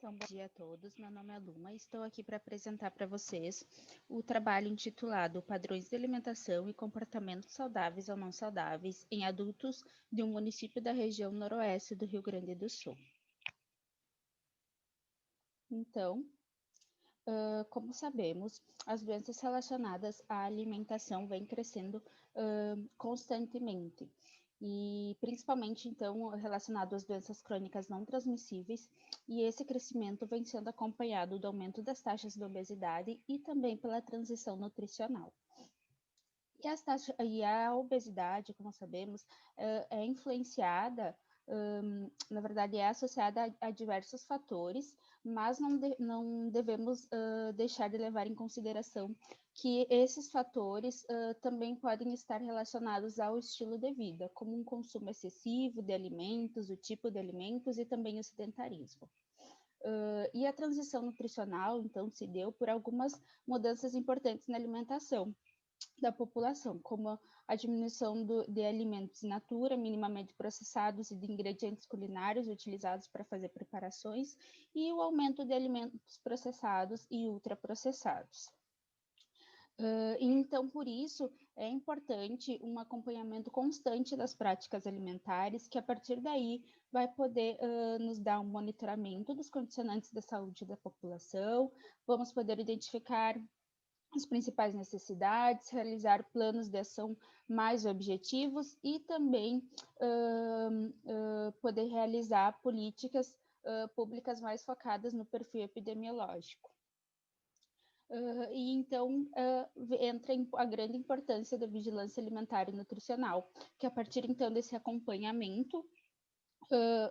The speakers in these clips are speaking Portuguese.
Então, bom dia a todos. Meu nome é Luma e estou aqui para apresentar para vocês o trabalho intitulado Padrões de Alimentação e Comportamentos Saudáveis ou Não Saudáveis em Adultos de um Município da região noroeste do Rio Grande do Sul. Então, como sabemos, as doenças relacionadas à alimentação vêm crescendo constantemente. E principalmente, então, relacionado às doenças crônicas não transmissíveis, e esse crescimento vem sendo acompanhado do aumento das taxas de obesidade e também pela transição nutricional. E a obesidade, como sabemos, é influenciada, na verdade, é associada a diversos fatores, mas não devemos deixar de levar em consideração que esses fatores também podem estar relacionados ao estilo de vida, como um consumo excessivo de alimentos, o tipo de alimentos e também o sedentarismo. E a transição nutricional, então, se deu por algumas mudanças importantes na alimentação da população, como a diminuição de alimentos in natura, minimamente processados e de ingredientes culinários utilizados para fazer preparações, e o aumento de alimentos processados e ultraprocessados. Então, por isso, é importante um acompanhamento constante das práticas alimentares, que a partir daí vai poder nos dar um monitoramento dos condicionantes da saúde da população, vamos poder identificar as principais necessidades, realizar planos de ação mais objetivos e também poder realizar políticas públicas mais focadas no perfil epidemiológico. E então entra a grande importância da vigilância alimentar e nutricional, que a partir então desse acompanhamento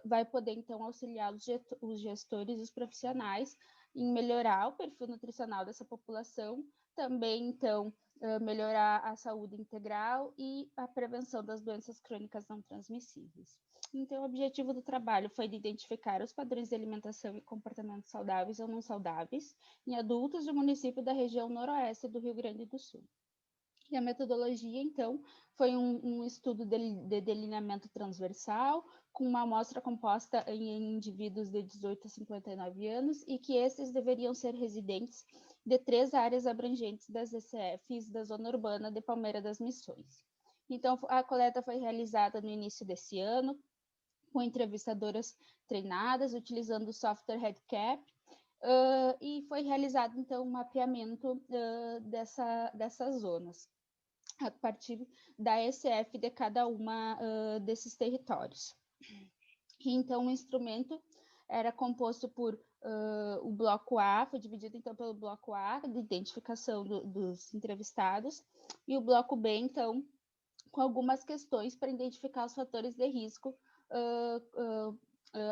vai poder então auxiliar os gestores e os profissionais em melhorar o perfil nutricional dessa população, também então melhorar a saúde integral e a prevenção das doenças crônicas não transmissíveis. Então, o objetivo do trabalho foi de identificar os padrões de alimentação e comportamentos saudáveis ou não saudáveis em adultos do município da região noroeste do Rio Grande do Sul. E a metodologia, então, foi um estudo de delineamento transversal, com uma amostra composta em indivíduos de 18 a 59 anos, e que esses deveriam ser residentes de 3 áreas abrangentes das ECFs da zona urbana de Palmeira das Missões. Então, a coleta foi realizada no início desse ano, com entrevistadoras treinadas, utilizando o software RedCap, e foi realizado, então, um mapeamento dessas zonas, a partir da ECF de cada uma desses territórios. E, então, o instrumento era composto por o bloco A, foi dividido então pelo bloco A, de identificação dos entrevistados, e o bloco B, então, com algumas questões para identificar os fatores de risco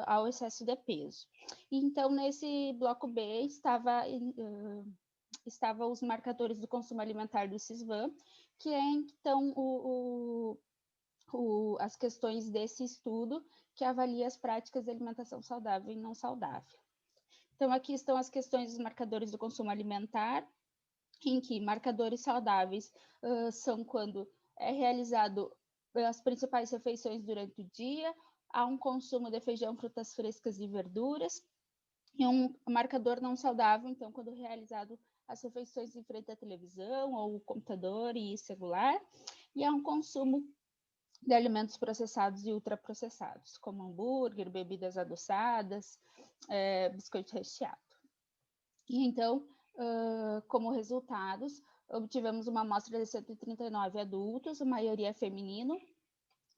ao excesso de peso. E, então, nesse bloco B estava os marcadores do consumo alimentar do CISVAM, que é, então, as questões desse estudo que avalia as práticas de alimentação saudável e não saudável. Então, aqui estão as questões dos marcadores do consumo alimentar, em que marcadores saudáveis são quando é realizado as principais refeições durante o dia, há um consumo de feijão, frutas frescas e verduras, e um marcador não saudável, então, quando realizado as refeições em frente à televisão ou o computador e celular, e há um consumo de alimentos processados e ultraprocessados, como hambúrguer, bebidas adoçadas, biscoito recheado. E então, como resultados, obtivemos uma amostra de 139 adultos, a maioria feminino,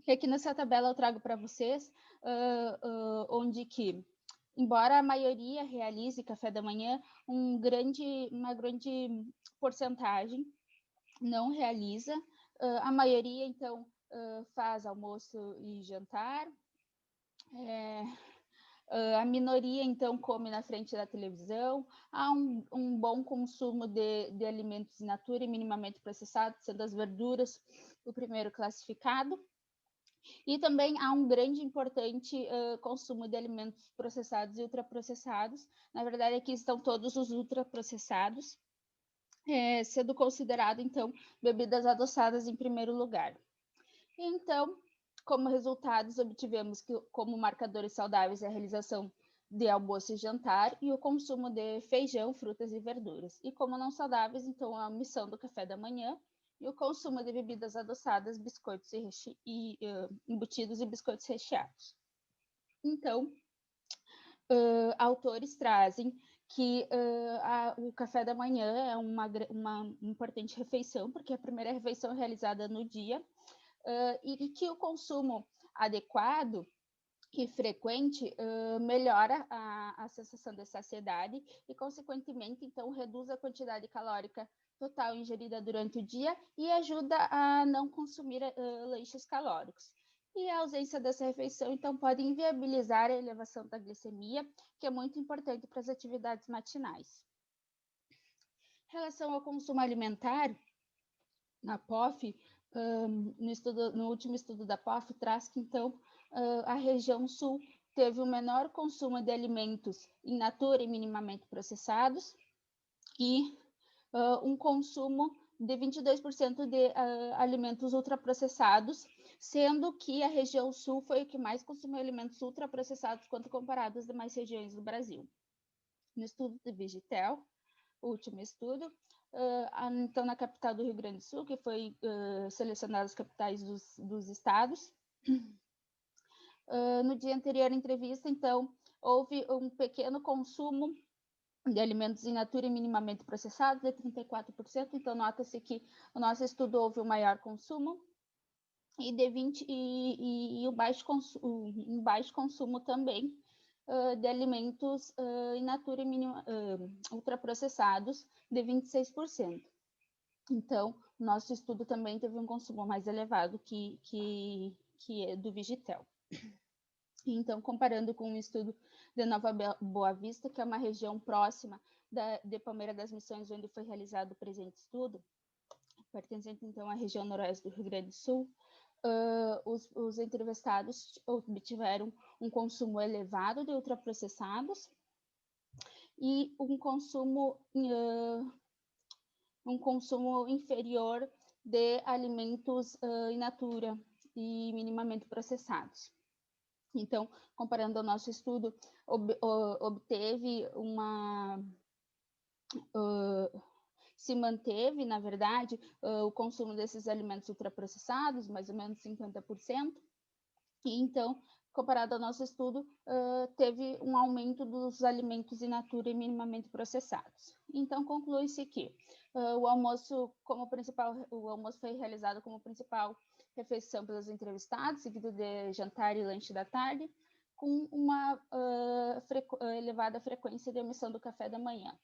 e aqui nessa tabela eu trago para vocês onde que, embora a maioria realize café da manhã, uma grande porcentagem não realiza, a maioria, então, faz almoço e jantar, a minoria, então, come na frente da televisão, há um bom consumo de alimentos in natura e minimamente processados, sendo as verduras o primeiro classificado, e também há um grande e importante consumo de alimentos processados e ultraprocessados. Na verdade, aqui estão todos os ultraprocessados, sendo considerado, então, bebidas adoçadas em primeiro lugar. Então, como resultados, obtivemos que, como marcadores saudáveis, a realização de almoço e jantar, e o consumo de feijão, frutas e verduras. E como não saudáveis, então a omissão do café da manhã e o consumo de bebidas adoçadas, biscoitos embutidos e biscoitos recheados. Então, autores trazem que o café da manhã é uma importante refeição, porque é a primeira refeição realizada no dia, e que o consumo adequado e frequente melhora a sensação de saciedade e, consequentemente, então, reduz a quantidade calórica total ingerida durante o dia e ajuda a não consumir lanches calóricos. E a ausência dessa refeição, então, pode inviabilizar a elevação da glicemia, que é muito importante para as atividades matinais. Em relação ao consumo alimentar, na POF, no último estudo da POF, traz que, então, a região sul teve o menor consumo de alimentos in natura e minimamente processados e um consumo de 22% de alimentos ultraprocessados, sendo que a região sul foi o que mais consumiu alimentos ultraprocessados quando comparado às demais regiões do Brasil. No estudo de Vigitel, o último estudo, então na capital do Rio Grande do Sul, que foi selecionado as capitais dos estados, no dia anterior à entrevista, então, houve um pequeno consumo de alimentos in natura e minimamente processados, de 34%, então nota-se que o nosso estudo houve um maior consumo, e de 20% e um baixo consumo também de alimentos in natura e ultraprocessados, de 26%. Então, nosso estudo também teve um consumo mais elevado que é do Vigitel. Então, comparando com o estudo de Nova Boa Vista, que é uma região próxima de Palmeira das Missões, onde foi realizado o presente estudo, pertencente então à região noroeste do Rio Grande do Sul, os entrevistados obtiveram um consumo elevado de ultraprocessados e um consumo inferior de alimentos in natura e minimamente processados. Então, comparando ao nosso estudo, se manteve, na verdade, o consumo desses alimentos ultraprocessados, mais ou menos 50%, e então, comparado ao nosso estudo, teve um aumento dos alimentos in natura e minimamente processados. Então, conclui-se que o almoço foi realizado como principal refeição pelos entrevistados, seguido de jantar e lanche da tarde, com uma elevada frequência de omissão do café da manhã.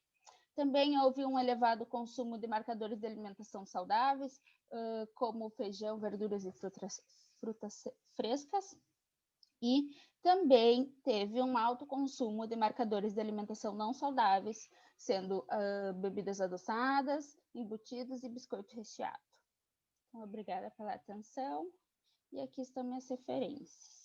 Também houve um elevado consumo de marcadores de alimentação saudáveis, como feijão, verduras e frutas frescas, e também teve um alto consumo de marcadores de alimentação não saudáveis, sendo bebidas adoçadas, embutidos e biscoito recheado. Então, obrigada pela atenção, e aqui estão minhas referências.